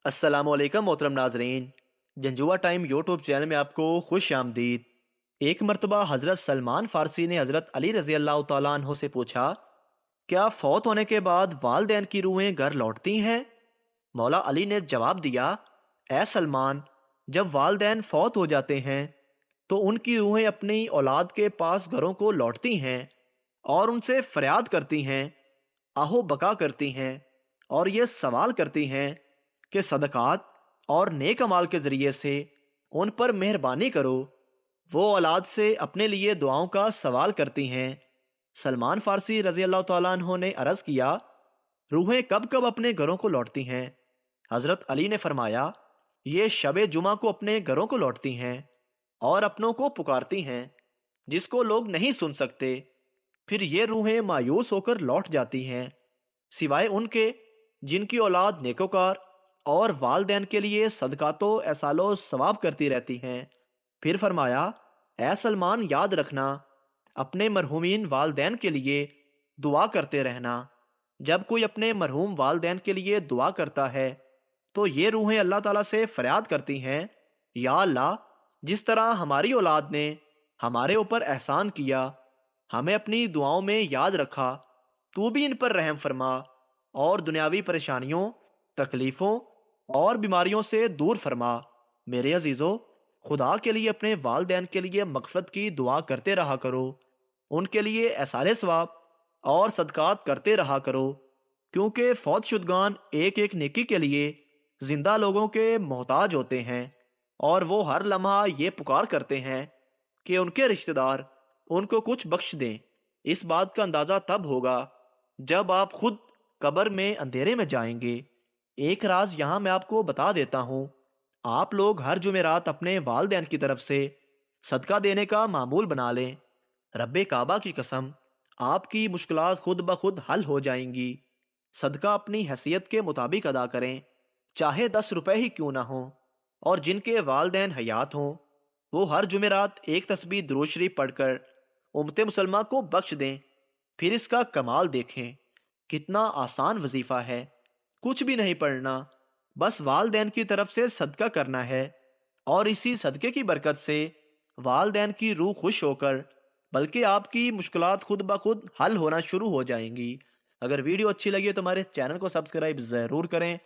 अस्सलाम वालेकुम मोहतरम नाजरीन। जंजुआ टाइम यूट्यूब चैनल में आपको खुश आमदीद। एक मरतबा हज़रत सलमान फ़ारसी ने हज़रत अली रज़ी अल्लाह तआला अन्हो से पूछा, क्या फ़ौत होने के बाद वालदैन की रूहें घर लौटती हैं? मौला अली ने जवाब दिया, ए सलमान, जब वालदैन फ़ौत हो जाते हैं तो उनकी रूहें अपनी औलाद के पास घरों को लौटती हैं और उनसे फरियाद करती हैं, आहो बका करती हैं और ये सवाल करती हैं कि सदक़ात और नेक अमाल के ज़रिए से उन पर मेहरबानी करो। वो औलाद से अपने लिए दुआओं का सवाल करती हैं। सलमान फ़ारसी रज़ी अल्लाह तआला अन्हो ने अर्ज़ किया, रूहें कब कब अपने घरों को लौटती हैं? हज़रत अली ने फरमाया, ये शब जुमा को अपने घरों को लौटती हैं और अपनों को पुकारती हैं जिसको लोग नहीं सुन सकते। फिर ये रूहें मायूस होकर लौट जाती हैं, सिवाय उनके जिनकी औलाद नेकोकार और वालदैन के लिए सदकातो एसालो सवाब करती रहती हैं। फिर फरमाया, ऐ सलमान, याद रखना, अपने मरहूमीन वालदैन के लिए दुआ करते रहना। जब कोई अपने मरहूम वालदैन के लिए दुआ करता है तो ये रूहें अल्लाह ताला से फरियाद करती हैं, या अल्लाह, जिस तरह हमारी औलाद ने हमारे ऊपर एहसान किया, हमें अपनी दुआओं में याद रखा, तू भी इन पर रहम फरमा और दुनियावी परेशानियों, तकलीफ़ों और बीमारियों से दूर फरमा। मेरे अजीज़ों, खुदा के लिए अपने वालदैन के लिए मग़फ़िरत की दुआ करते रहा करो। उनके लिए एसाले सवाब और सदकात करते रहा करो, क्योंकि फौत शुदगान एक एक नेकी के लिए जिंदा लोगों के मोहताज होते हैं और वो हर लम्हा ये पुकार करते हैं कि उनके रिश्तेदार उनको कुछ बख्श दें। इस बात का अंदाज़ा तब होगा जब आप खुद कब्र में अंधेरे में जाएंगे। एक राज यहाँ मैं आपको बता देता हूँ, आप लोग हर जुमेरात अपने वालदैन की तरफ से सदका देने का मामूल बना लें। रब्बे काबा की कसम, आपकी मुश्किलात खुद ब खुद हल हो जाएंगी। सदका अपनी हैसियत के मुताबिक अदा करें, चाहे 10 रुपए ही क्यों ना हो। और जिनके वालदैन हयात हों वो हर जुमेरात एक तस्बीह दुरूद शरीफ पढ़कर उम्मत मुसलमा को बख्श दें। फिर इसका कमाल देखें, कितना आसान वजीफा है। कुछ भी नहीं पढ़ना, बस वालदैन की तरफ से सदका करना है और इसी सदके की बरकत से वालदैन की रूह खुश होकर बल्कि आपकी मुश्किलात खुद ब खुद हल होना शुरू हो जाएंगी। अगर वीडियो अच्छी लगी तो हमारे चैनल को सब्सक्राइब ज़रूर करें